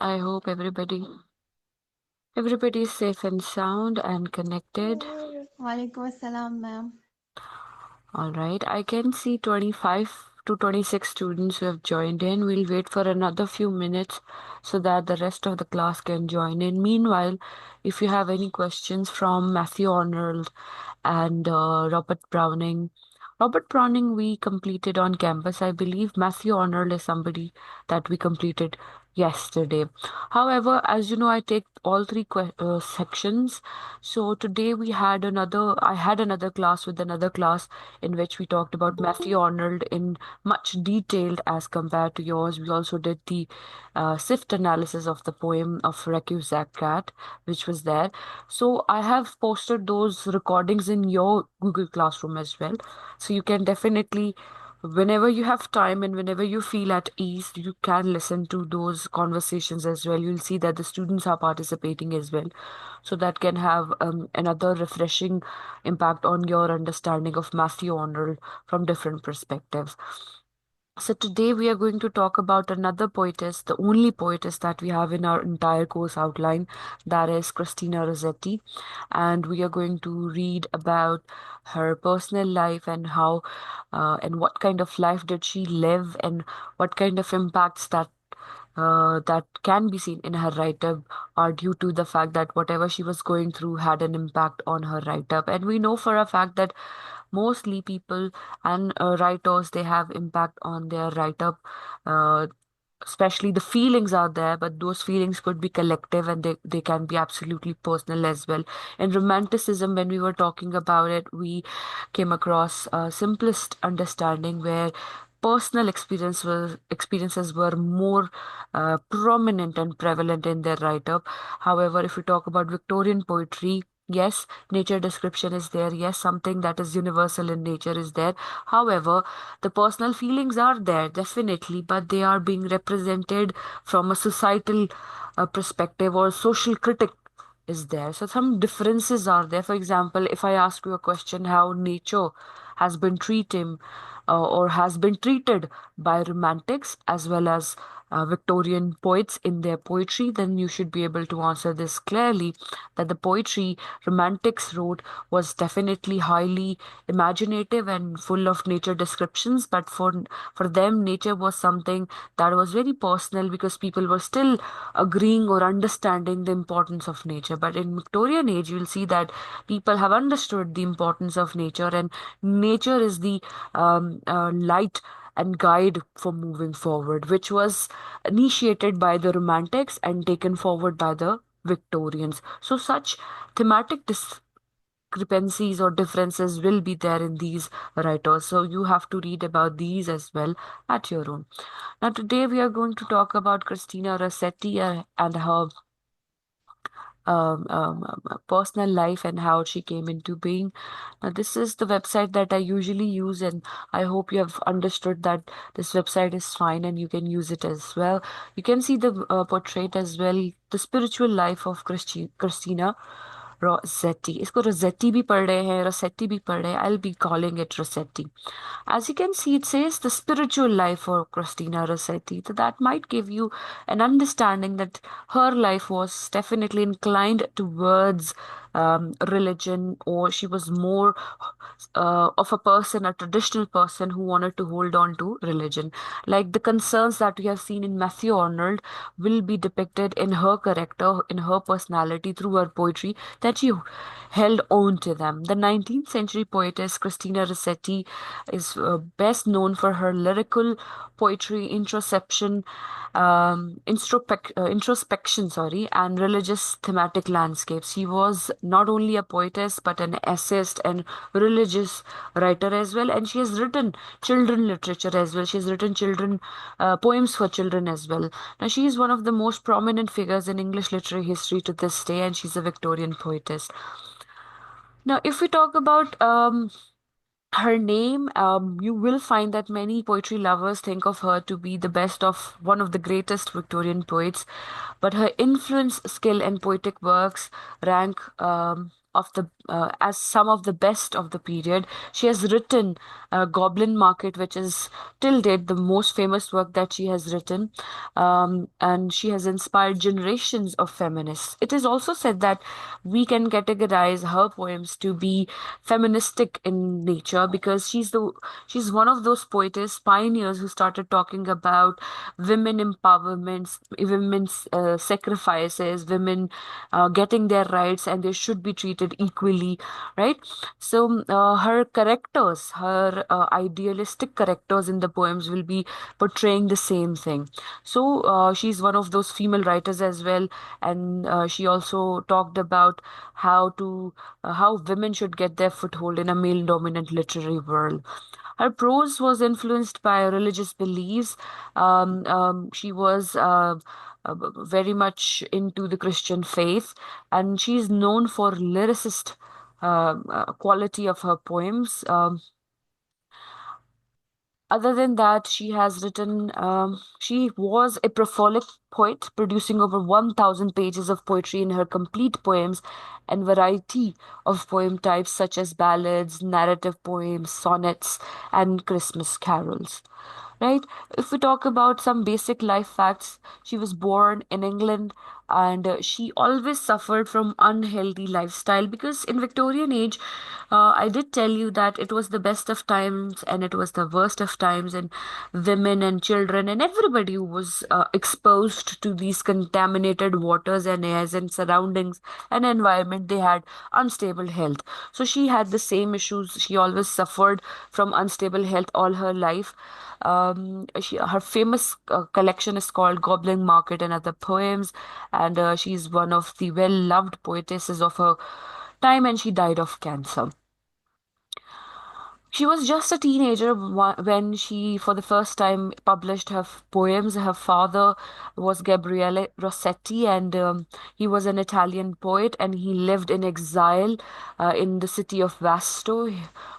I hope everybody is safe and sound and connected. Walaikum assalam, ma'am. All right, I can see 25 to 26 students who have joined in. We'll wait for another few minutes so that the rest of the class can join in. Meanwhile, if you have any questions from Matthew Arnold and Robert Browning. Robert Browning we completed on campus. I believe Matthew Arnold is somebody that we completed yesterday. However, as you know, I take all three sections. So today I had another class with another class in which we talked about Matthew Arnold in much detailed as compared to yours. We also did the sift analysis of the poem of Recu Cat, which was there. So I have posted those recordings in your Google Classroom as well. So you can definitely, whenever you have time and whenever you feel at ease, you can listen to those conversations as well. You'll see that the students are participating as well. So that can have another refreshing impact on your understanding of Matthew Arnold from different perspectives. So today we are going to talk about another poetess, the only poetess that we have in our entire course outline, that is Christina Rossetti. And we are going to read about her personal life and how and what kind of life did she live and what kind of impacts that can be seen in her write-up are due to the fact that whatever she was going through had an impact on her write-up. And we know for a fact that mostly people and writers, they have impact on their write-up, uh, especially the feelings are there, but those feelings could be collective and they can be absolutely personal as well. In romanticism, when we were talking about it, we came across a simplest understanding where experiences were more prominent and prevalent in their write-up. However, if we talk about Victorian poetry, yes, nature description is there. Yes, something that is universal in nature is there. However, the personal feelings are there, definitely, but they are being represented from a societal perspective or social critic is there. So some differences are there. For example, if I ask you a question, how nature has been treated or has been treated by romantics as well as Victorian poets in their poetry, then you should be able to answer this clearly that the poetry romantics wrote was definitely highly imaginative and full of nature descriptions. But for them, nature was something that was very personal because people were still agreeing or understanding the importance of nature. But in Victorian age, you'll see that people have understood the importance of nature, and nature is the light and guide for moving forward, which was initiated by the Romantics and taken forward by the Victorians. So such thematic discrepancies or differences will be there in these writers. So you have to read about these as well at your own. Now, today we are going to talk about Christina Rossetti and her personal life and how she came into being. Now, this is the website that I usually use, and I hope you have understood that this website is fine and you can use it as well. You can see the portrait as well, the spiritual life of Christina Rossetti. इसको Rossetti भी पढ़ रहे हैं, Rossetti भी पढ़ रहे हैं. I'll be calling it Rossetti. As you can see, it says the spiritual life of Christina Rossetti. So that might give you an understanding that her life was definitely inclined towards religion, or she was more of a person, a traditional person who wanted to hold on to religion. Like the concerns that we have seen in Matthew Arnold will be depicted in her character, in her personality through her poetry that she held on to them. The 19th century poetess Christina Rossetti is best known for her lyrical poetry, introspection, sorry, and religious thematic landscapes. She was not only a poetess but an essayist and religious writer as well, and she has written children literature as well. She has written children poems for children as well. Now, she is one of the most prominent figures in English literary history to this day, and she's a Victorian poetess. Now, if we talk about her name, you will find that many poetry lovers think of her to be the best of one of the greatest Victorian poets, but her influence, skill, and poetic works rank of the as some of the best of the period. She has written Goblin Market, which is till date the most famous work that she has written, and she has inspired generations of feminists. It is also said that we can categorize her poems to be feministic in nature because she's one of those poetess pioneers who started talking about women empowerment, women's sacrifices, women getting their rights, and they should be treated equally, right? So her characters, her idealistic characters in the poems will be portraying the same thing. So she's one of those female writers as well, and she also talked about how women should get their foothold in a male-dominant literary world. Her prose was influenced by religious beliefs. She was very much into the Christian faith, and she's known for lyricist quality of her poems. Other than that, she was a prolific poet, producing over 1,000 pages of poetry in her complete poems and variety of poem types such as ballads, narrative poems, sonnets, and Christmas carols. Right? If we talk about some basic life facts, she was born in England, and she always suffered from unhealthy lifestyle because in Victorian age, I did tell you that it was the best of times and it was the worst of times, and women and children and everybody was exposed to these contaminated waters and airs and surroundings and environment. They had unstable health. So she had the same issues. She always suffered from unstable health all her life. Her famous collection is called Goblin Market and Other Poems, and she's one of the well-loved poetesses of her time, and she died of cancer. She was just a teenager when she, for the first time, published her poems. Her father was Gabriele Rossetti, and he was an Italian poet, and he lived in exile in the city of Vasto.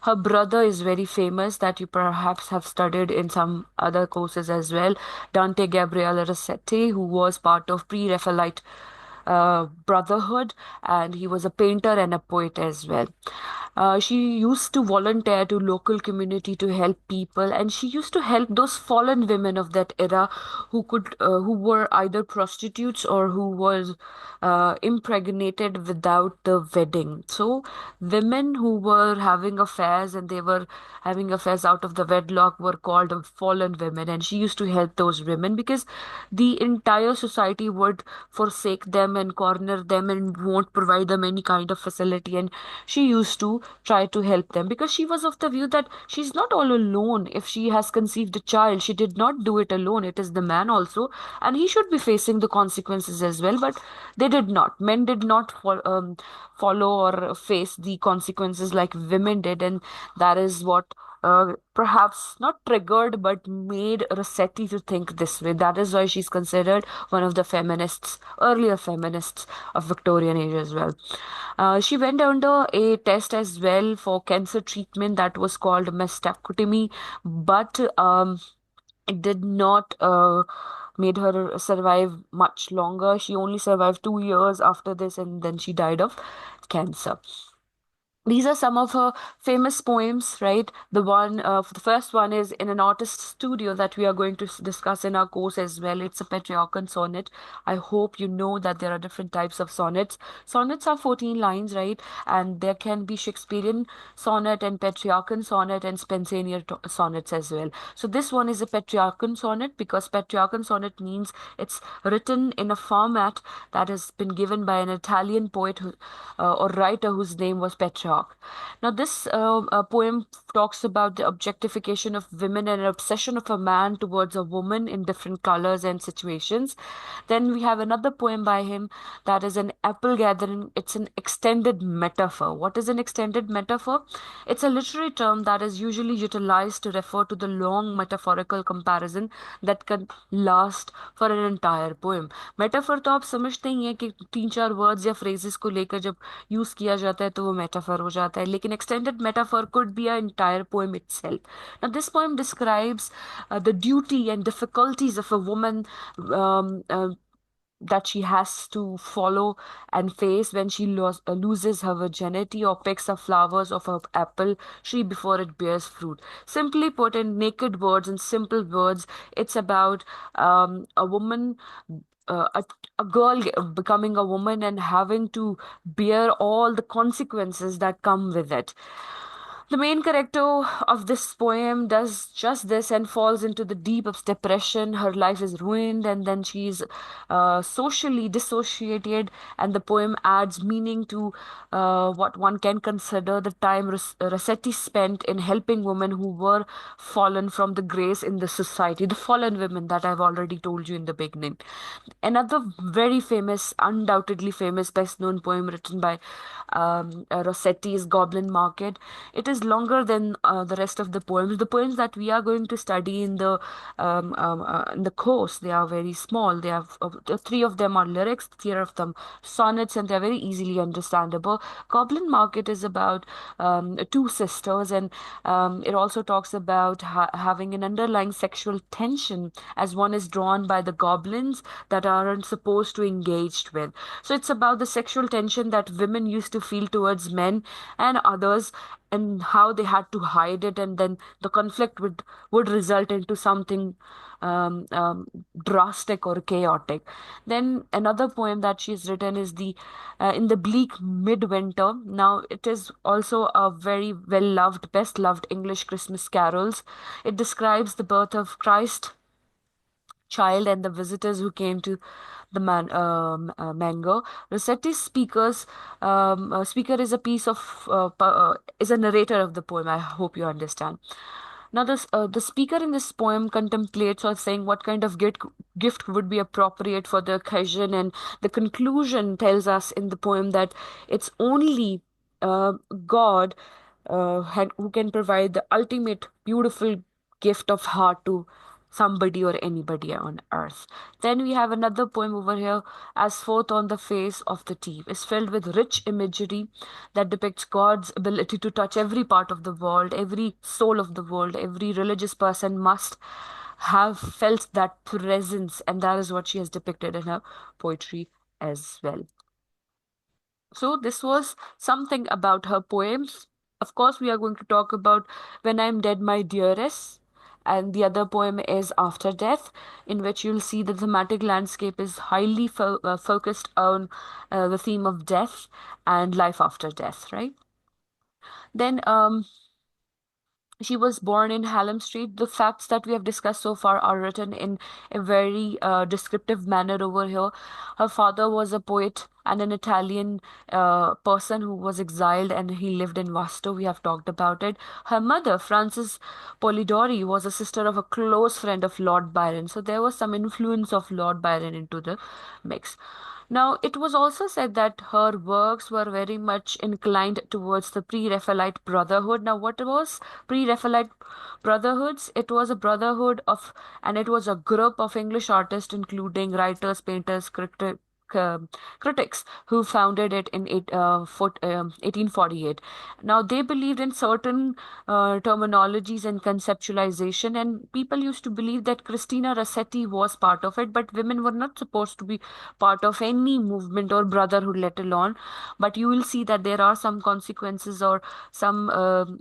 Her brother is very famous, that you perhaps have studied in some other courses as well, Dante Gabriele Rossetti, who was part of Pre-Raphaelite brotherhood, and he was a painter and a poet as well. She used to volunteer to local community to help people, and she used to help those fallen women of that era who were either prostitutes or who was impregnated without the wedding. So women who were having affairs and they were having affairs out of the wedlock were called fallen women, and she used to help those women because the entire society would forsake them and corner them and won't provide them any kind of facility, and she used to try to help them because she was of the view that she's not all alone. If she has conceived a child, she did not do it alone, it is the man also, and he should be facing the consequences as well. But they did not. Men did not follow or face the consequences like women did, and that is what perhaps not triggered but made Rossetti to think this way. That is why she's considered one of the feminists, earlier feminists of Victorian age as well. She went under a test as well for cancer treatment that was called mastectomy, but it did not made her survive much longer. She only survived 2 years after this, and then she died of cancer. These are some of her famous poems, right? The first one is in an artist studio that we are going to discuss in our course as well. It's a Petrarchan sonnet. I hope you know that there are different types of sonnets. Sonnets are 14 lines, right? And there can be Shakespearean sonnet and Petrarchan sonnet and Spensanian sonnets as well. So this one is a Petrarchan sonnet because Petrarchan sonnet means it's written in a format that has been given by an Italian poet or writer whose name was Petrarch. Now, this poem talks about the objectification of women and an obsession of a man towards a woman in different colors and situations. Then we have another poem by him that is an apple gathering. It's an extended metaphor. What is an extended metaphor? It's a literary term that is usually utilized to refer to the long metaphorical comparison that can last for an entire poem. Metaphor तो आप समझते ही हैं कि तीन चार words या phrases को लेकर जब यूज किया जाता है तो वो मेटाफर हो जाता है, लेकिन extended metaphor could be a entire poem itself. Now this poem describes the duty and difficulties of a woman um, uh, that she has to follow and face when she loses her virginity or picks the flowers of her apple tree before it bears fruit. Simply put, in naked words and simple words, it's about a woman, uh, a, a girl becoming a woman and having to bear all the consequences that come with it. The main character of this poem does just this and falls into the deep of depression. Her life is ruined, and then she's socially dissociated. And the poem adds meaning to what one can consider the time Rossetti spent in helping women who were fallen from the grace in the society, the fallen women that I've already told you in the beginning. Another very famous, undoubtedly famous, best known poem written by Rossetti is Goblin Market. It is longer than the rest of the poems. The poems that we are going to study in the course, they are very small. They have three of them are lyrics, three of them sonnets, and they are very easily understandable. Goblin Market is about two sisters, and it also talks about having an underlying sexual tension as one is drawn by the goblins that aren't supposed to engaged with. So it's about the sexual tension that women used to feel towards men and others, and how they had to hide it, and then the conflict would result into something um, um, drastic or chaotic. Then another poem that she's written is the in the bleak midwinter. Now it is also a very well loved, best loved English Christmas carols. It describes the birth of Christ child and the visitors who came to the mango. Rossetti's speaker is a piece of is a narrator of the poem. I hope you understand. Now, the speaker in this poem contemplates or saying what kind of gift would be appropriate for the occasion, and the conclusion tells us in the poem that it's only uh, God who can provide the ultimate beautiful gift of heart to somebody or anybody on earth. Then we have another poem over here, As Forth on the Face of the Deep, is filled with rich imagery that depicts God's ability to touch every part of the world, every soul of the world. Every religious person must have felt that presence, and that is what she has depicted in her poetry as well. So this was something about her poems. Of course, we are going to talk about When I'm Dead, My Dearest. And the other poem is After Death, in which you'll see the thematic landscape is highly focused on the theme of death and life after death, right? Then she was born in Hallam Street. The facts that we have discussed so far are written in a very descriptive manner over here. Her father was a poet and an Italian person who was exiled, and he lived in Vasto. We have talked about it. Her mother, Frances Polidori, was a sister of a close friend of Lord Byron. So there was some influence of Lord Byron into the mix. Now, it was also said that her works were very much inclined towards the Pre-Raphaelite Brotherhood. Now, what was Pre-Raphaelite Brotherhoods? It was a brotherhood of, and it was a group of English artists, including writers, painters, um, critics, who founded it in 1848. Now, they believed in certain terminologies and conceptualization, and people used to believe that Christina Rossetti was part of it, but women were not supposed to be part of any movement or brotherhood, let alone. But you will see that there are some consequences or some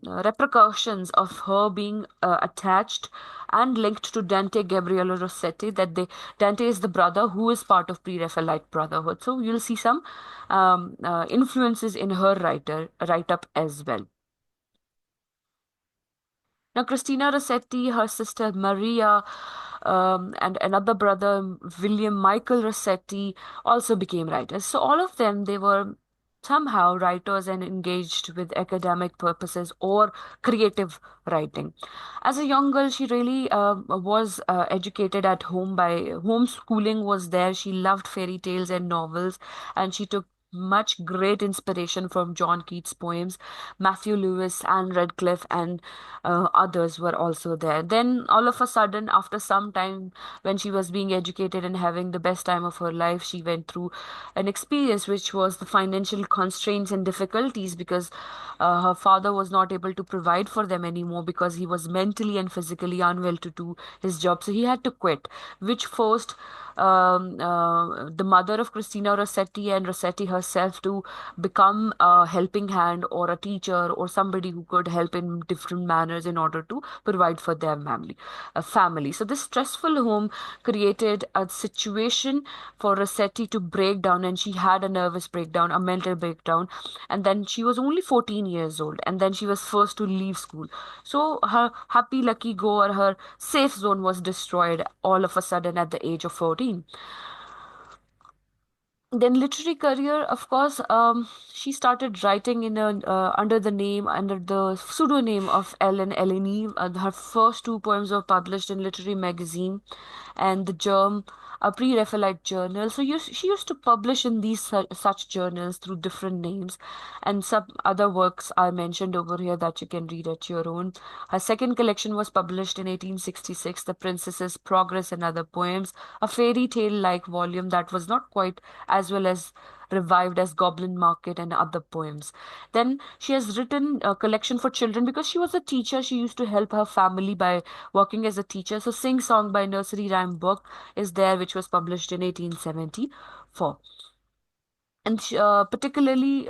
repercussions of her being attached and linked to Dante Gabriele Rossetti. Dante is the brother who is part of Pre-Raphaelite Brotherhood. So you'll see some influences in her write up as well. Now, Christina Rossetti, her sister Maria, and another brother, William Michael Rossetti, also became writers. So, all of them, they were somehow writers and engaged with academic purposes or creative writing. As a young girl, she really was educated at home by homeschooling was there. She loved fairy tales and novels, and she took much great inspiration from John Keats' poems. Matthew Lewis, Anne Radcliffe, and others were also there. Then, all of a sudden, after some time, when she was being educated and having the best time of her life, she went through an experience which was the financial constraints and difficulties, because her father was not able to provide for them anymore because he was mentally and physically unwell to do his job. So he had to quit, which forced the mother of Christina Rossetti and Rossetti herself to become a helping hand or a teacher or somebody who could help in different manners in order to provide for their family. So this stressful home created a situation for Rossetti to break down, and she had a nervous breakdown, a mental breakdown, and then she was only 14 years old, and then she was forced to leave school. So her happy lucky go, or her safe zone, was destroyed all of a sudden at the age of 14. Then literary career, of course, she started writing in a under the name, under the pseudonym of Ellen Eleni. Her first two poems were published in Literary Magazine and the Germ, a pre-Raphaelite journal. So she used to publish in these such journals through different names, and some other works are mentioned over here that you can read at your own. Her second collection was published in 1866, The Princess's Progress and Other Poems, a fairy tale-like volume that was not quite as well as revived as Goblin Market and other poems. Then she has written a collection for children because she was a teacher. She used to help her family by working as a teacher. So Sing Song by Nursery Rhyme Book is there, which was published in 1874. And particularly,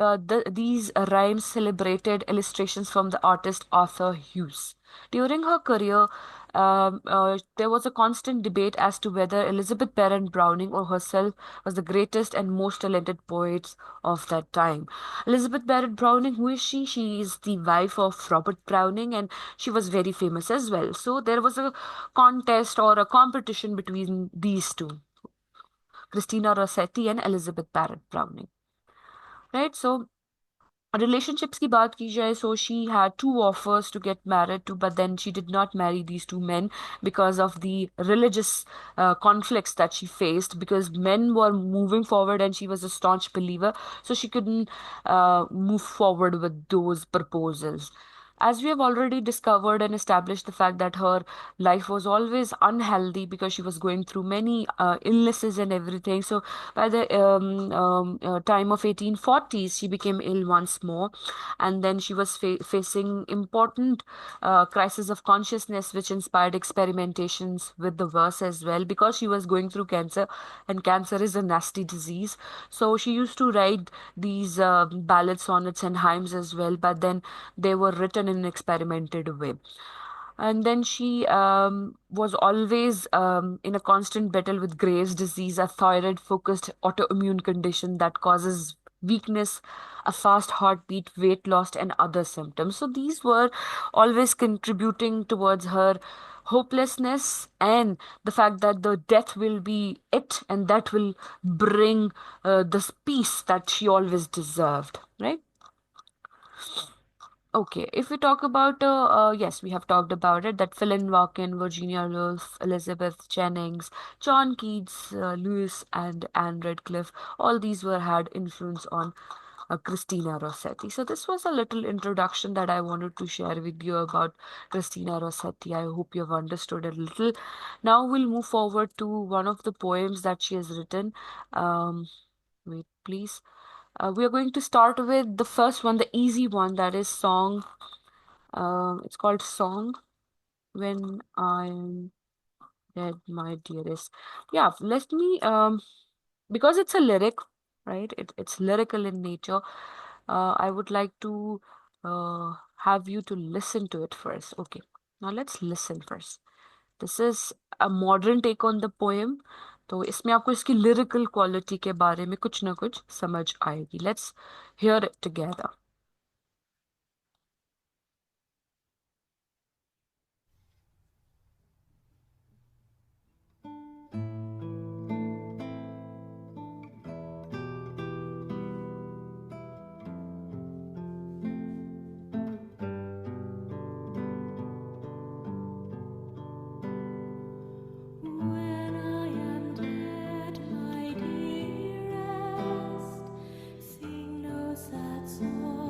these rhymes celebrated illustrations from the artist Arthur Hughes. During her career, there was a constant debate as to whether Elizabeth Barrett Browning or herself was the greatest and most talented poets of that time. Elizabeth Barrett Browning, who is she? She is the wife of Robert Browning, and she was very famous as well. So there was a contest or a competition between these two, Christina Rossetti and Elizabeth Barrett Browning. Right? So relationships की बात की जाए, so she had two offers to get married to, but then she did not marry these two men because of the religious conflicts that she faced, because men were moving forward and she was a staunch believer, so she couldn't move forward with those proposals. As we have already discovered and established the fact that her life was always unhealthy because she was going through many illnesses and everything. So by the time of 1840s, she became ill once more, and then she was facing important crisis of consciousness, which inspired experimentations with the verse as well, because she was going through cancer, and cancer is a nasty disease. So she used to write these ballads, sonnets, and hymns as well, but then they were written in an experimented way. And then she was always in a constant battle with Graves' disease, a thyroid focused autoimmune condition that causes weakness, a fast heartbeat, weight loss, and other symptoms. So these were always contributing towards her hopelessness and the fact that the death will be it, and that will bring this peace that she always deserved, right? Okay, if we talk about, yes, we have talked about it, that Philip Larkin, Virginia Woolf, Elizabeth Jennings, John Keats, Lewis, and Anne Radcliffe, all these were had influence on Christina Rossetti. So this was a little introduction that I wanted to share with you about Christina Rossetti. I hope you have understood a little. Now we'll move forward to one of the poems that she has written. Wait, please. We are going to start with the first one, the easy one, that is Song. It's called Song When I'm Dead, My Dearest. Yeah, let me, because it's a lyric, right? It's lyrical in nature. I would like to have you to listen to it first. Okay, now let's listen first. This is a modern take on the poem. तो इसमें आपको इसकी lyrical quality के बारे में कुछ ना कुछ समझ आएगी. Let's hear it together. When I am dead, my dearest, sing no sad song.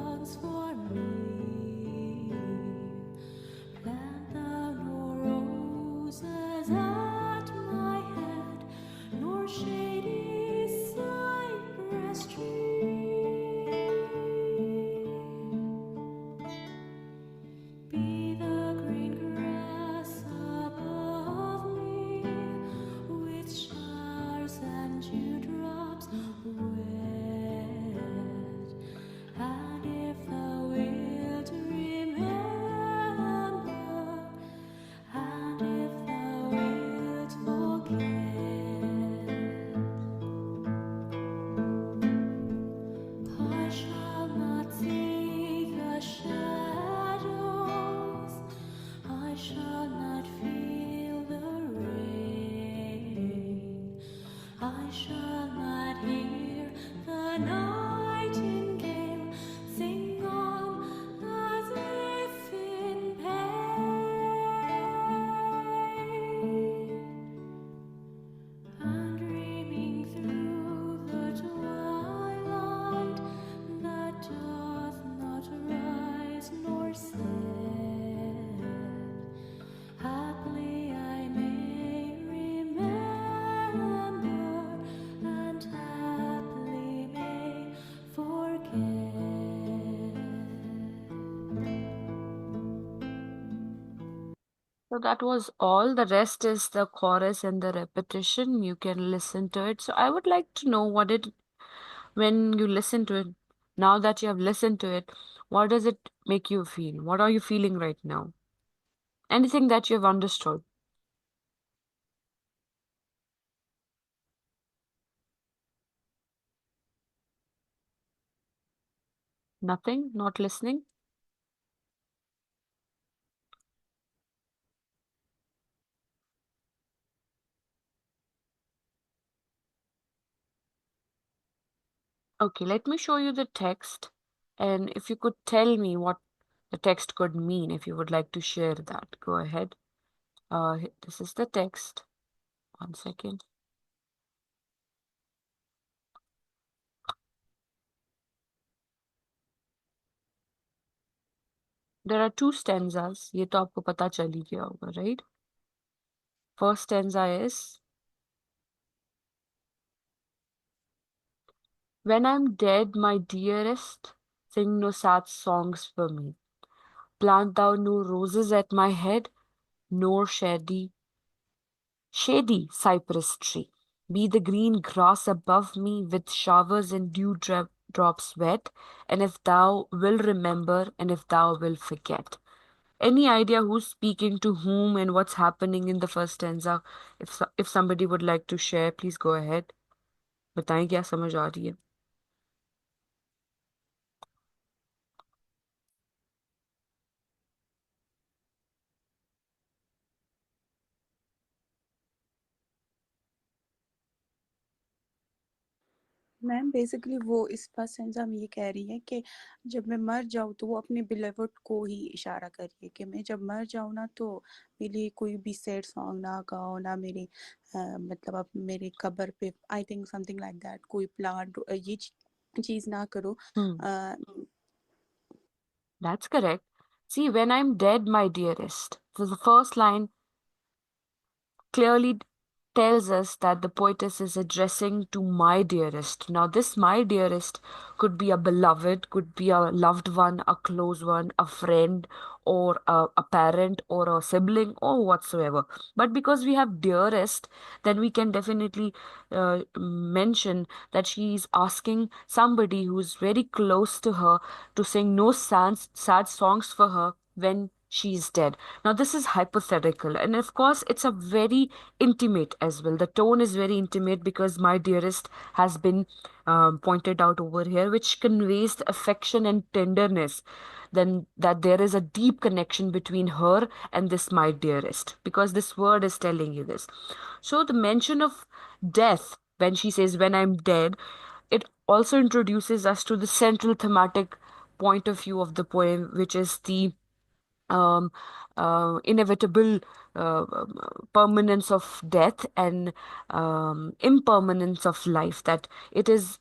that was all. The rest is the chorus and the repetition. You can listen to it. So I would like to know when you listen to it, now that you have listened to it, what does it make you feel? What are you feeling right now? Anything that you have understood? Nothing? Not listening? Okay, let me show you the text. And if you could tell me what the text could mean, if you would like to share that, go ahead. This is the text. 1 second. There are two stanzas. ये तो आपको पता चल ही गया होगा, right? First stanza is, when I'm dead, my dearest, sing no sad songs for me. Plant thou no roses at my head, nor shady cypress tree. Be the green grass above me with showers and drops wet, and if thou will remember, and if thou will forget. Any idea who's speaking to whom and what's happening in the first stanza? If somebody would like to share, please go ahead. बताएं क्या समझ आ रही है? Ma'am basically वो इस first sense में ये कह रही है कि जब मैं मर जाऊँ तो वो अपने बिलीवर्ड को ही इशारा कर रही है कि मैं जब मर जाऊँ ना तो मेरे लिए कोई भी सैड सॉन्ग ना गाओ ना मेरे मतलब अब मेरे कब्र पे I think something like that कोई प्लांट ये चीज ना करो That's correct. See, when I'm dead, my dearest. So the first line clearly tells us that the poetess is addressing to my dearest. Now, this my dearest could be a beloved, could be a loved one, a close one, a friend, or a parent, or a sibling, or whatsoever. But because we have dearest, then we can definitely mention that she is asking somebody who's very close to her to sing no sad songs for her when she's dead. Now, this is hypothetical, and of course, it's a very intimate as well. The tone is very intimate because my dearest has been pointed out over here, which conveys the affection and tenderness. Then that there is a deep connection between her and this my dearest, because this word is telling you this. So, the mention of death when she says, when I'm dead, it also introduces us to the central thematic point of view of the poem, which is the um, inevitable permanence of death and impermanence of life, that it is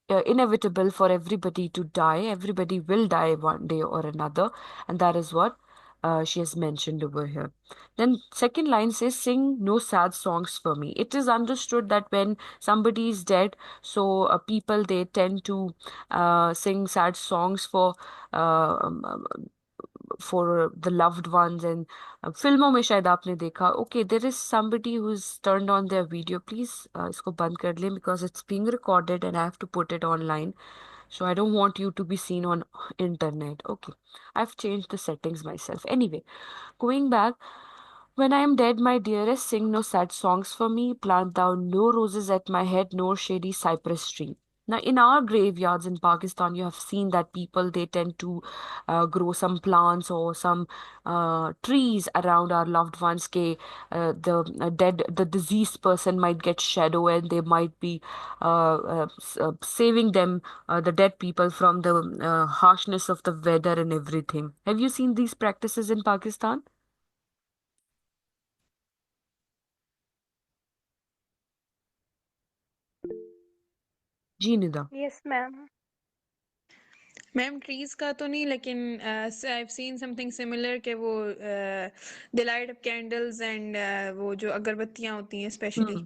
inevitable for everybody to die. Everybody will die one day or another, and that is what she has mentioned over here. Then second line says, "Sing no sad songs for me." It is understood that when somebody is dead, so people they tend to sing sad songs for the loved ones, and फिल्मों में शायद आपने देखा. Okay, there is somebody who's turned on their video. Please इसको बंद कर लें because it's being recorded and I have to put it online. So I don't want you to be seen on internet. Okay, I've changed the settings myself. Anyway, going back, when I am dead, my dearest, sing no sad songs for me. Plant thou no roses at my head, nor shady cypress tree. Now, in our graveyards in Pakistan, you have seen that people they tend to grow some plants or some trees around our loved ones. The deceased person might get shadow, and they might be saving them, the dead people, from the harshness of the weather and everything. Have you seen these practices in Pakistan? जी Nida. Yes, ma'am. Ma'am trees का तो नहीं, लेकिन I have seen something similar कि वो they light up candles and वो जो अगरबत्तियां होती हैं स्पेशली,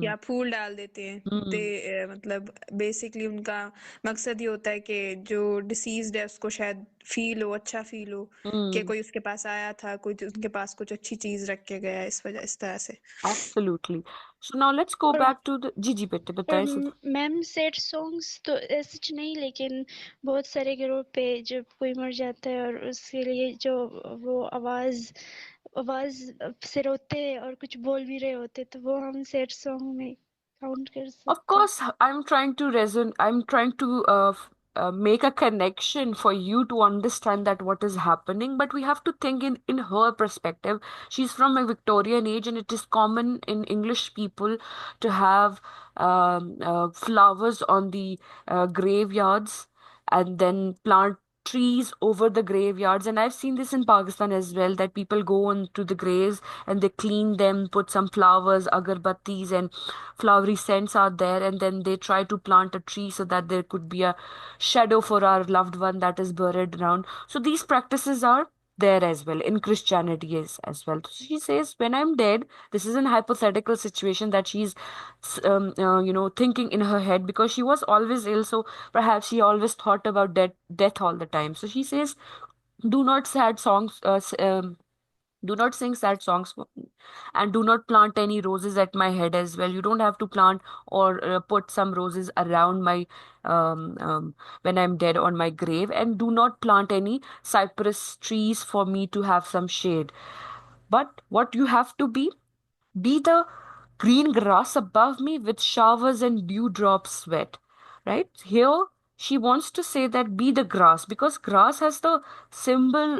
या फूल डाल देते हैं। ते मतलब बेसिकली उनका मकसद ये होता है कि जो डिसीज्ड है उसको शायद फील हो, अच्छा फील हो कि कोई उसके पास आया था, कोई उनके पास कुछ अच्छी चीज रख के गया, इस वजह इस तरह से। Absolutely. So now let's go और back to the जी जी बेटे बताइए सिर्फ। मैम सैड सॉन्ग्स तो सच नहीं, लेकिन बहुत सारे घरों पे जब कोई मर जाता है और उसके लिए जो वो आवाज आवाज से रोते हैं और कुछ बोल भी रहे होते, तो वो हम सैड सॉन्ग में काउंट कर Of सकते हैं। course, I'm trying to make a connection for you to understand that what is happening, but we have to think in her perspective. She's from a Victorian age, and it is common in English people to have flowers on the graveyards and then plant trees over the graveyards. And I've seen this in Pakistan as well, that people go on to the graves and they clean them, put some flowers, agarbattis, and flowery scents are there, and then they try to plant a tree so that there could be a shadow for our loved one that is buried around. So these practices are there as well in Christianity as well. So she says, when I'm dead, this is an hypothetical situation that she's thinking in her head, because she was always ill, so perhaps she always thought about death all the time. So she says, do not sad songs do not sing sad songs for me, and do not plant any roses at my head as well. You don't have to plant or put some roses around my when I'm dead on my grave, and do not plant any cypress trees for me to have some shade. But what you have to be the green grass above me with showers and dewdrops sweat. Right here, she wants to say that be the grass, because grass has the symbol,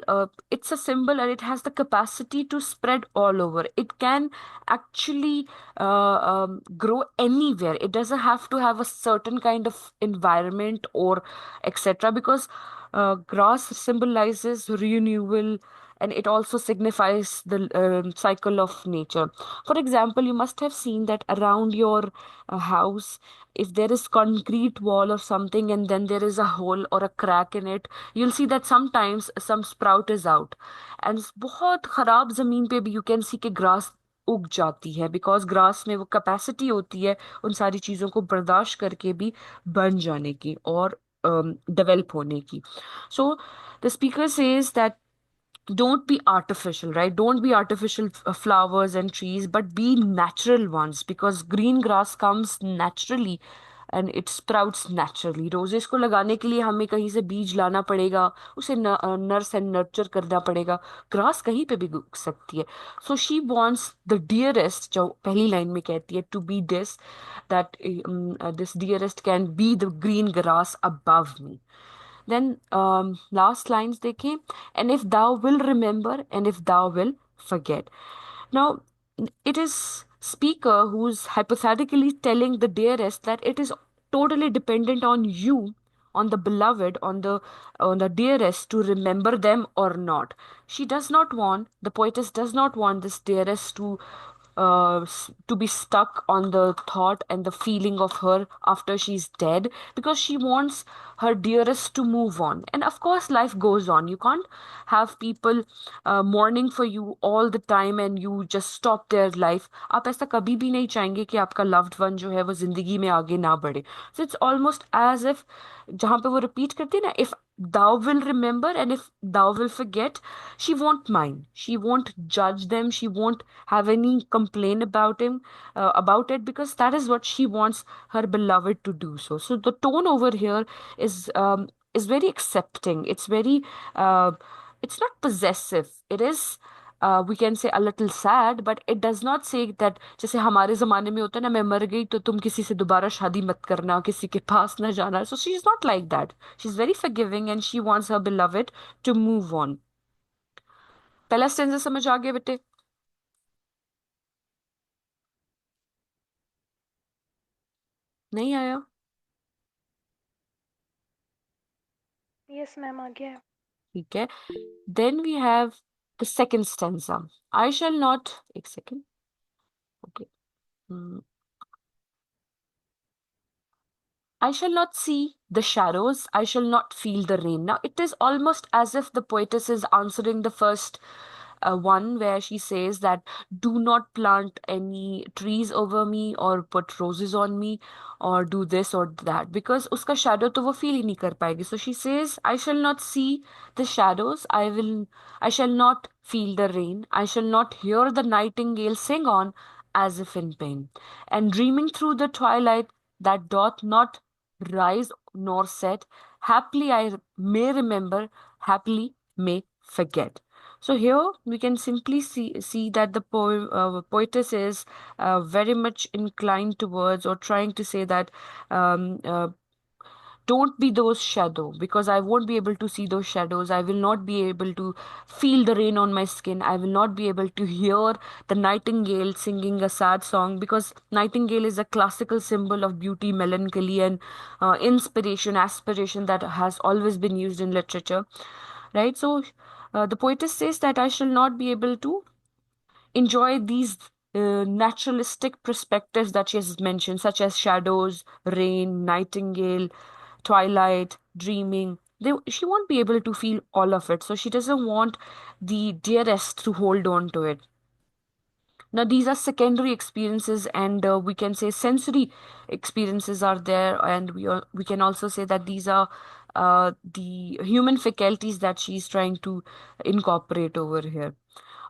it's a symbol, and it has the capacity to spread all over. It can actually grow anywhere. It doesn't have to have a certain kind of environment or etc., because grass symbolizes renewal, and it also signifies the cycle of nature. For example, you must have seen that around your house, if there is concrete wall or something and then there is a hole or a crack in it, you'll see that sometimes some sprout is out. And बहुत खराब जमीन पे भी you can see कि grass उग जाती है, because grass में वो कैपेसिटी होती है उन सारी चीजों को बर्दाश्त करके भी बन जाने की और डेवलप होने की. So the speaker says that don't be artificial, right? Don't be artificial flowers and trees, but be natural ones, because green grass comes naturally and it sprouts naturally. Roses को लगाने के लिए हमें कहीं से बीज लाना पड़ेगा, उसे नर्स एंड नर्चर करना पड़ेगा. ग्रास कहीं पे भी उग सकती है. So she wants the dearest, जो पहली लाइन में कहती है, to be this, that this dearest can be the green grass above me. Then last lines देखें, and if thou will remember and if thou will forget. Now it is speaker who's hypothetically telling the dearest that it is totally dependent on you, on the beloved, on the dearest, to remember them or not. She does not want, the poetess does not want this dearest to be stuck on the thought and the feeling of her after she's dead, because she wants her dearest to move on. And of course, life goes on. You can't have people mourning for you all the time and you just stop their life. आप ऐसा कभी भी नहीं चाहेंगे कि आपका loved one जो है वो जिंदगी में आगे ना बढ़े. So it's almost as if, जहाँ पे वो repeat करती है ना, if thou will remember and if thou will forget, she won't mind, she won't judge them, she won't have any complaint about it, because that is what she wants her beloved to do. So the tone over here is very accepting. It's very it's not possessive. It is we can say a little sad, but it does not say that, जैसे हमारे जमाने में होता है ना, मैं मर गई तो तुम किसी से दोबारा शादी मत करना, किसी के पास न जाना. So she is not like that. She's very forgiving and she wants her beloved to move on. पहला स्टेंजा समझ आ गया बेटे? नहीं आया? यस मैम, आ गया है। ठीक है. Then we have the second stanza. I shall not. एक second. Okay. Hmm. I shall not see the shadows, I shall not feel the rain. Now, it is almost as if the poetess is answering the first one where she says that do not plant any trees over me or put roses on me or do this or that because uska shadow to wo feel ही नहीं कर पाएगी. So she says, I shall not see the shadows, I shall not feel the rain, I shall not hear the nightingale sing on as if in pain. And dreaming through the twilight that doth not rise nor set, happily I may remember, happily may forget. So here we can simply see that the poetess is very much inclined towards or trying to say that um, uh, don't be those shadow because I won't be able to see those shadows. I will not be able to feel the rain on my skin. I will not be able to hear the nightingale singing a sad song because nightingale is a classical symbol of beauty, melancholy, and inspiration, aspiration that has always been used in literature, right? So the poetess says that I shall not be able to enjoy these naturalistic perspectives that she has mentioned, such as shadows, rain, nightingale, twilight, dreaming. She won't be able to feel all of it. So she doesn't want the dearest to hold on to it. Now, these are secondary experiences, and we can say sensory experiences are there, and we can also say that these are the human faculties that she's trying to incorporate over here.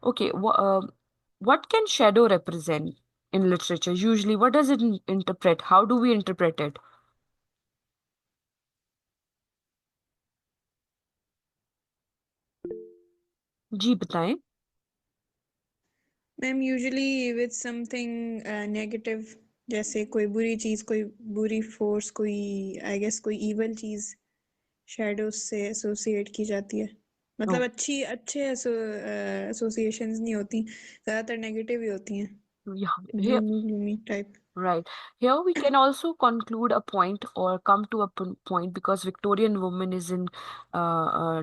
Okay, what can shadow represent in literature? Usually, what does it interpret? How do we interpret it? जी बताएं. Ma'am usually with something negative, जैसे कोई बुरी चीज, कोई बुरी force, कोई I guess कोई evil चीज शैडोज से एसोसिएट की जाती है. मतलब Oh, अच्छे एसोसिएशंस नहीं होती, ज्यादातर नेगेटिव ही होती हैं, yeah. Here, gloomy gloomy type. right. Here we can also conclude a point or come to a point because Victorian woman is in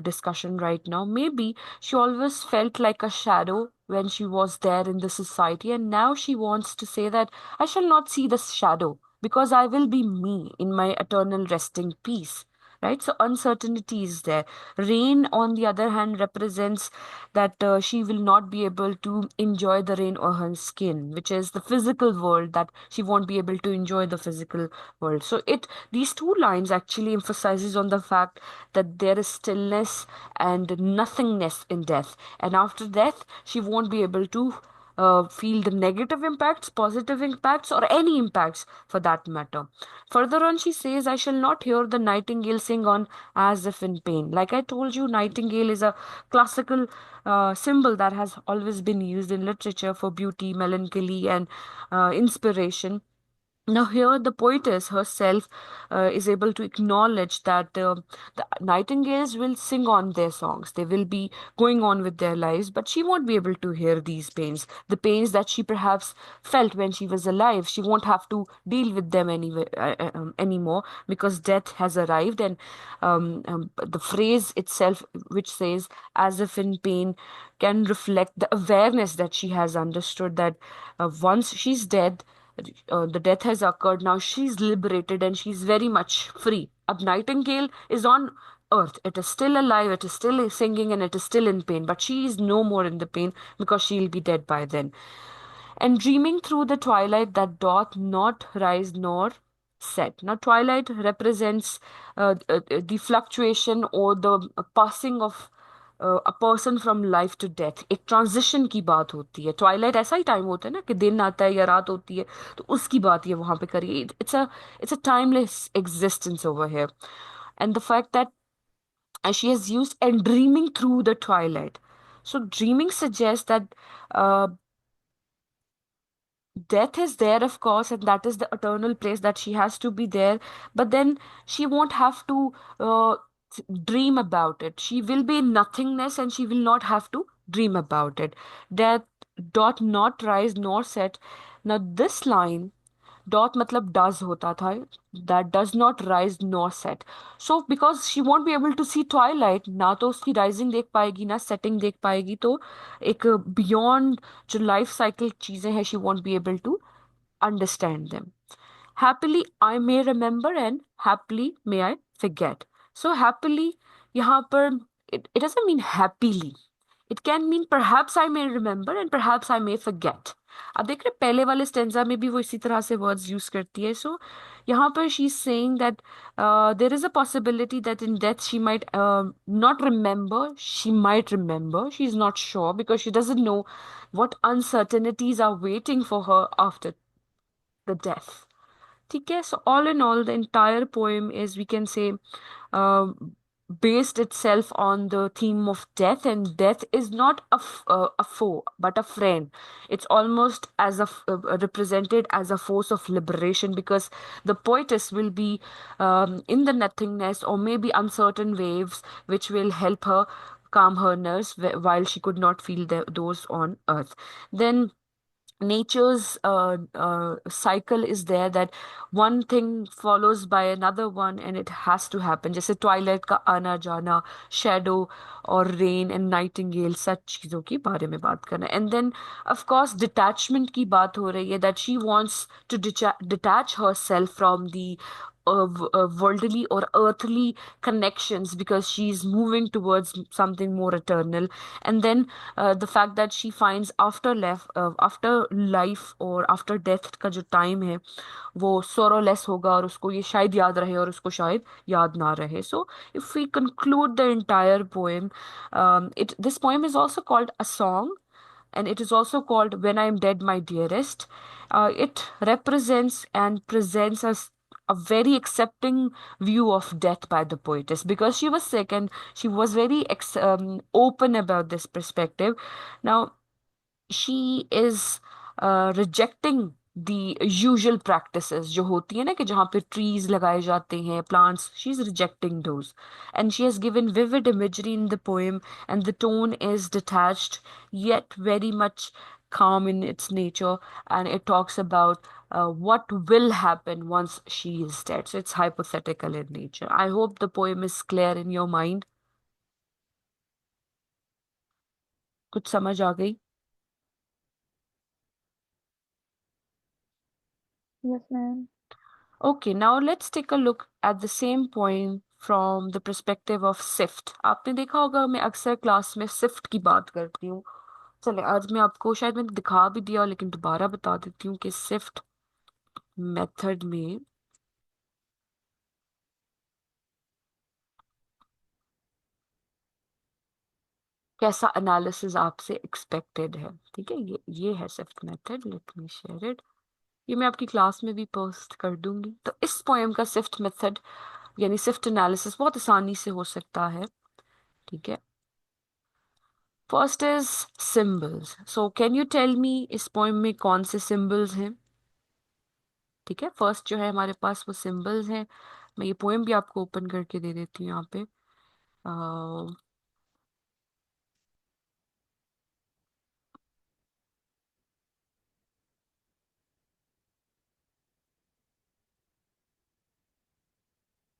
discussion right now. Maybe she always felt like a shadow when she was there in the society, and now she wants to say that I shall not see the shadow because I will be me in my eternal resting peace. Right, so uncertainty is there. Rain, on the other hand, represents that she will not be able to enjoy the rain on her skin, which is the physical world, that she won't be able to enjoy the physical world. So it these two lines actually emphasizes on the fact that there is stillness and nothingness in death, and after death she won't be able to feel the negative impacts, positive impacts, or any impacts for that matter. Further on, she says, I shall not hear the nightingale sing on as if in pain. Like I told you, nightingale is a classical symbol that has always been used in literature for beauty, melancholy, and inspiration. Now, here the poetess herself is able to acknowledge that the nightingales will sing on their songs. They will be going on with their lives, but she won't be able to hear these pains, the pains that she perhaps felt when she was alive. She won't have to deal with them anymore because death has arrived. And the phrase itself, which says, as if in pain, can reflect the awareness that she has understood that once she's dead, the death has occurred. Now she's liberated and she's very much free. A nightingale is on earth. It is still alive, it is still singing, and it is still in pain. But she is no more in the pain because she'll be dead by then. And dreaming through the twilight that doth not rise nor set. Now, twilight represents the fluctuation or the passing of a person from life to death. एक transition की बात होती है. Twilight ऐसा ही time होता है ना कि दिन आता है या रात होती है, तो उसकी बात ये वहां पे करिए. It's a timeless existence over here. And the fact that she has used and dreaming through the twilight. So dreaming suggests that uh, death is there, of course, and that is the eternal place that she has to be there. But then she won't have to dream about it. She will be in nothingness and she will not have to dream about it. Death dot not rise nor set. Now, this line, dot matlab does hota tha, that does not rise nor set. So because she won't be able to see twilight, ना तो उसकी rising देख पाएगी ना setting देख पाएगी, तो एक beyond जो life cycle चीजें हैं, she won't be able to understand them. happily I may remember and happily may I forget. So happily यहाँ पर it doesn't mean happily. It can mean perhaps I may remember and perhaps I may forget. अब देख रहे पहले वाले stanza में भी वो इसी तरह से वर्ड्स यूज करती है. सो यहाँ पर she is saying that there is a possibility that in death she might not remember, she might remember, she's not sure because she doesn't know what uncertainties are waiting for her after the death. ठीक है. So all in all, the entire poem is, we can say, uh, based itself on the theme of death, and death is not a foe but a friend. It's almost as represented as a force of liberation, because the poetess will be in the nothingness or maybe uncertain waves which will help her calm her nerves while she could not feel those on earth. Then nature's cycle is there, that one thing follows by another one and it has to happen. जैसे twilight का आना जाना, shadow और rain and nightingale, सच चीजों के बारे में बात करना. And then of course detachment की बात हो रही है, that she wants to detach herself from the worldly or earthly connections because she's moving towards something more eternal. And then the fact that she finds after life or after death का जो time है वो sorrowless होगा, और उसको ये शायद याद रहे और उसको शायद याद ना रहे. So if we conclude the entire poem, this poem is also called a song, and it is also called When I Am Dead, My Dearest. It represents and presents us a very accepting view of death by the poetess, because she was sick and she was very open about this perspective. Now, she is rejecting the usual practices जो होती है ना, कि जहाँ पे trees लगाए जाते हैं, plants, she's rejecting those. And she has given vivid imagery in the poem, and the tone is detached yet very much calm in its nature, and it talks about what will happen once she is dead. So it's hypothetical in nature. I hope the poem is clear in your mind. कुछ समझ आ गई? Yes, ma'am. Okay, now let's take a look at the same poem from the perspective of SIFT. आपने देखा होगा मैं अक्सर class में SIFT की बात करती हूँ. चले आज मैं आपको, शायद मैंने दिखा भी दिया लेकिन दोबारा बता देती हूँ कि SIFT मेथड में कैसा एनालिसिस आपसे एक्सपेक्टेड है. ठीक है, ये है SIFT method. Let me share it. ये मैं आपकी क्लास में भी पोस्ट कर दूंगी. तो इस पोएम का SIFT मेथड यानी SIFT एनालिसिस बहुत आसानी से हो सकता है. ठीक है. First is symbols. So can you tell me इस पोएम में कौन से सिंबल्स हैं? ठीक है, फर्स्ट जो है हमारे पास वो सिंबल्स हैं. मैं ये पोएम भी आपको ओपन करके दे देती हूँ यहाँ पे.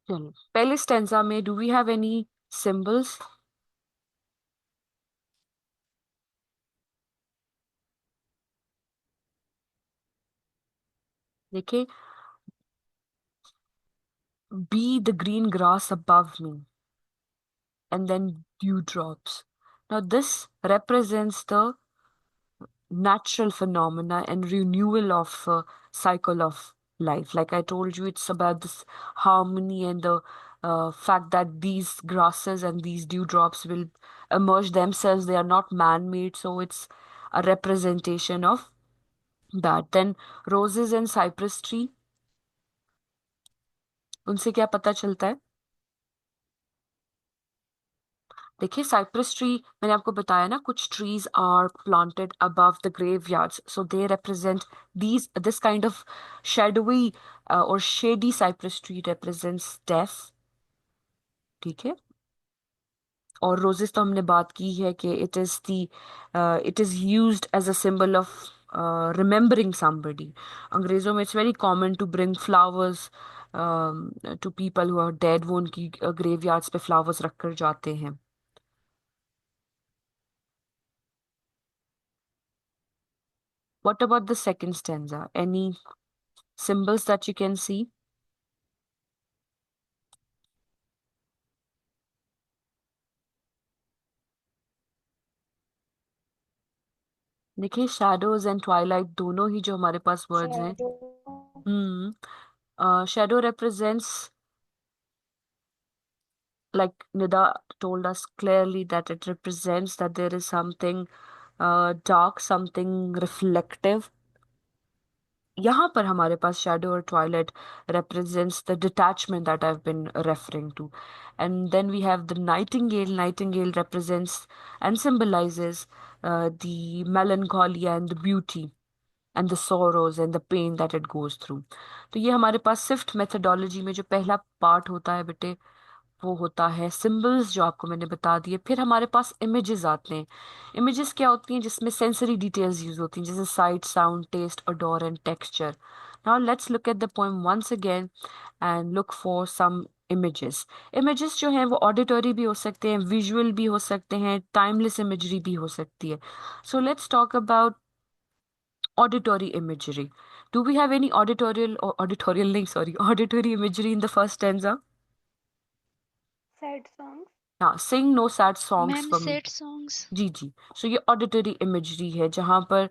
चलो, पहले स्टेंजा में do we have any symbols? देखिए, be the green grass above me, and then dewdrops. Now this represents the natural phenomena and renewal of cycle of life. Like I told you, it's about this harmony and the fact that these grasses and these dewdrops will emerge themselves. They are not man-made, so it's a representation of that. Then roses and cypress tree, उनसे क्या पता चलता है? देखिए, Cyprus tree मैंने आपको बताया ना, कुछ trees are planted above the graveyards, so they represent this kind of shadowy और shady. Cypress tree represents death. ठीक है. और रोजेस तो हमने बात की है कि it is used as a symbol of remembering somebody. अंग्रेजों में it's very common to bring flowers to people who are dead. वो उनकी ग्रेवयार्ड्स पे फ्लावर्स रखकर जाते हैं. What about the second stanza? Any symbols that you can see? देखिए shadows and twilight दोनों ही जो हमारे पास words हैं. Shadow represents, like Nida told us clearly, that it represents that there is something dark, something reflective. यहाँ पर हमारे पास shadow or twilight represents the detachment that I've been referring to. And then we have the nightingale. Nightingale represents and symbolizes the melancholy and the beauty and the sorrows and the pain that it goes through. तो ये हमारे पास shift methodology में जो पहला part होता है बेटे, वो होता है सिंबल्स, जो आपको मैंने बता दिए. फिर हमारे पास इमेजेस आते हैं. इमेजेस क्या होती हैं? जिसमें सेंसरी डिटेल्स यूज होती हैं, जैसे sight, sound, taste, odor and texture. Now let's look at the poem once again and look for some images. Images जो हैं वो ऑडिटरी भी हो सकते हैं, विजुअल भी हो सकते हैं, टाइमलेस इमेजरी भी हो सकती है. So let's talk about auditory imagery. Do we have any auditorial link, sorry, auditory imagery in the first stanza? Sad songs हाँ, sing no sad songs ma'am, for me. Sad songs. जी जी. So ये auditory imagery है, जहां पर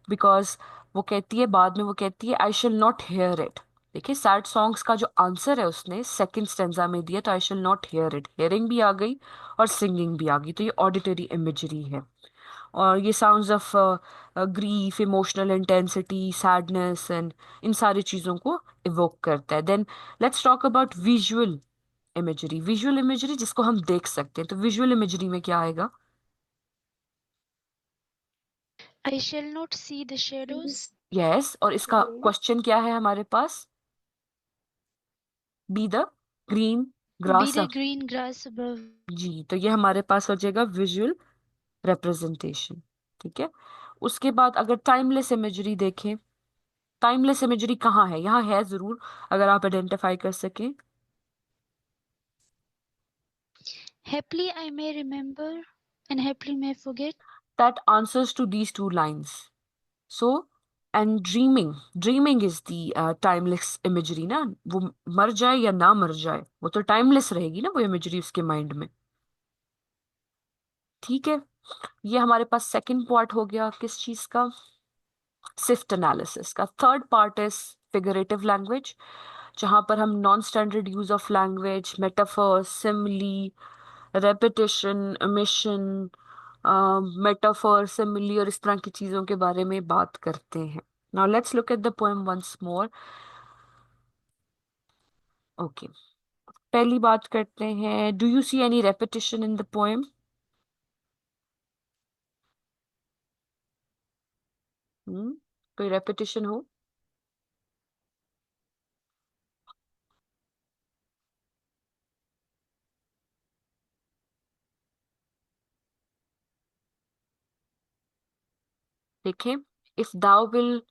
because वो कहती है, बाद में वो कहती है आई शेल नॉट हेयर इट. देखिए सैड सॉन्ग्स का जो आंसर है उसने सेकंड स्टेंजा में दिया, तो आई shall not here it. Hearing भी आ गई और सिंगिंग भी आ गई, तो ये ऑडिटरी इमेजरी है. और ये sounds of grief, emotional intensity, sadness and इन सारी चीज़ों को इवोक करता है. Then let's talk about visual imagery. Visual imagery जिसको हम देख सकते हैं, तो विजुअल इमेजरी में क्या आएगा? I shall not see the shadows. Yes. और इसका क्वेश्चन क्या है हमारे पास? Be the green be grass. The green grass above. जी, तो ये हमारे पास हो जाएगा विजुअल रिप्रेजेंटेशन. ठीक है. उसके बाद अगर टाइमलेस इमेजरी देखें, टाइमलेस इमेजरी कहाँ है? यहाँ है जरूर, अगर आप आइडेंटिफाई कर सकें. Happily I may remember and happily may forget. That answers to these two lines. So, and dreaming is the timeless imagery ना. वो मर जाए या ना मर जाए, वो तो टाइमलेस रहेगी ना वो इमेजरी उसके माइंड में. ठीक है. ये हमारे पास सेकंड पार्ट हो गया किस चीज का? सिफ्ट एनालिसिस का. Third part is figurative language, जहां पर हम non standard use of language, metaphor, simile, repetition, omission, metaphor, simile और इस तरह की चीजों के बारे में बात करते हैं. Now let's look at the poem once more. Okay, पहली बात करते हैं, do you see any repetition in the poem? कोई रेपिटेशन हो? देखें, if thou will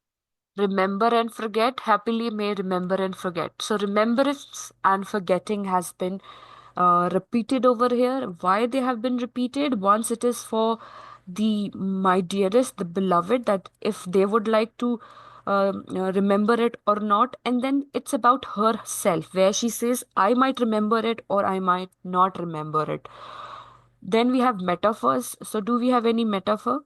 remember and forget, happily may remember and forget. So remembrance and forgetting has been repeated over here. Why they have been repeated? Once it is for the my dearest, the beloved, that if they would like to remember it or not, and then it's about herself, where she says I might remember it or I might not remember it. Then we have metaphors. So do we have any metaphor?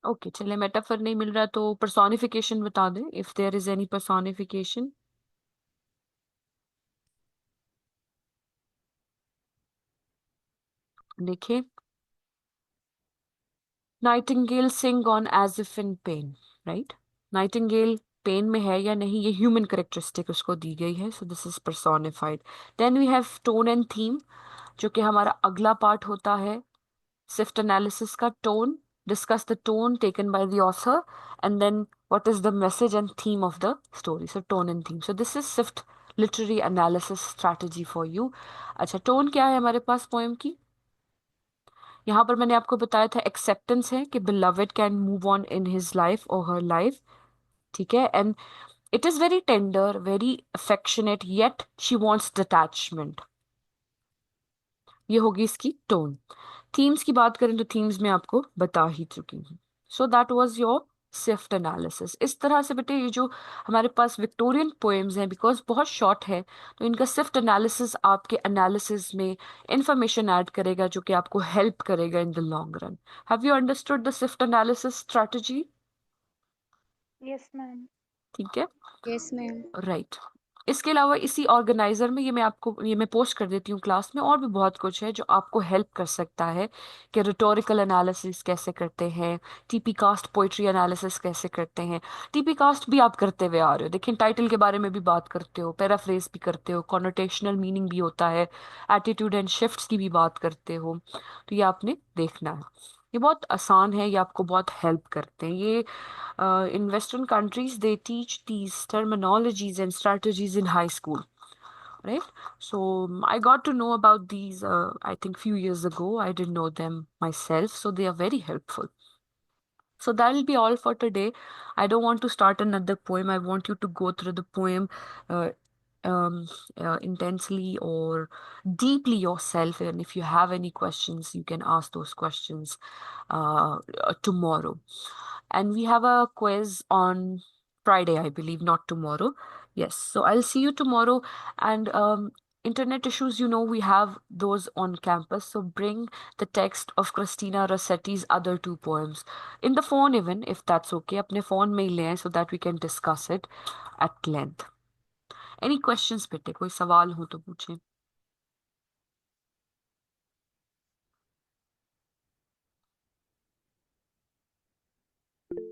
Okay, चले, metaphor नहीं मिल रहा तो personification बता दें, if there is any personification. देखिए, nightingale sing on as if in pain. Right. Nightingale pain में है या नहीं, ये ह्यूमन करेक्टरिस्टिक उसको दी गई है, so this is personified. Then we have tone and theme, जो कि हमारा अगला पार्ट होता है SIFT analysis का. tone, discuss the tone taken by the author, and then what is the message and theme of the story. So tone and theme. So this is SIFT literary analysis strategy for you. अच्छा, tone क्या है हमारे पास poem की? यहाँ पर मैंने आपको बताया था एक्सेप्टेंस है, कि beloved can move on in his life or her life. ठीक है. And it is very tender, very affectionate, yet she wants detachment. ये होगी इसकी टोन। थीम्स की बात करें तो थीम्स मैं आपको बता ही चुकी हूँ। So that was your SIFT analysis. इस तरह से बेटे ये जो हमारे पास विक्टोरियन पोएम्स हैं, बिकॉज बहुत शॉर्ट है, तो इनका सिफ्ट एनालिसिस आपके एनालिसिस में इंफॉर्मेशन ऐड करेगा जो कि आपको हेल्प करेगा in the long run. Have you understood the SIFT analysis strategy? Yes ma'am. ठीक है, यस मैम। राइट। इसके अलावा इसी ऑर्गेनाइजर में ये मैं पोस्ट कर देती हूँ क्लास में, और भी बहुत कुछ है जो आपको हेल्प कर सकता है कि रिटोरिकल एनालिसिस कैसे करते हैं, टीपी कास्ट पोइट्री एनालिसिस कैसे करते हैं। टीपी कास्ट भी आप करते हुए आ रहे हो, देखिए टाइटल के बारे में भी बात करते हो, पैराफ्रेज भी करते हो, कॉनोटेशनल मीनिंग भी होता है, एटीट्यूड एंड शिफ्ट्स की भी बात करते हो, तो ये आपने देखना है। ये बहुत आसान है, ये आपको बहुत हेल्प करते हैं। ये in Western countries, they teach these terminologies and strategies in high school, right? So I got to know about these, I think, few years ago. I didn't know them myself, so they are very helpful. So that'll be all for today. I don't want to start another poem. I want you to go through the poem uh, um, intensely or deeply yourself. And if you have any questions, you can ask those questions tomorrow. And we have a quiz on Friday, I believe, not tomorrow. Yes. So I'll see you tomorrow. And internet issues, we have those on campus. So bring the text of Christina Rossetti's other two poems in the phone, even if that's okay. अपने phone में ही ले आएं so that we can discuss it at length. Any questions बेटे? कोई सवाल हो तो पूछें.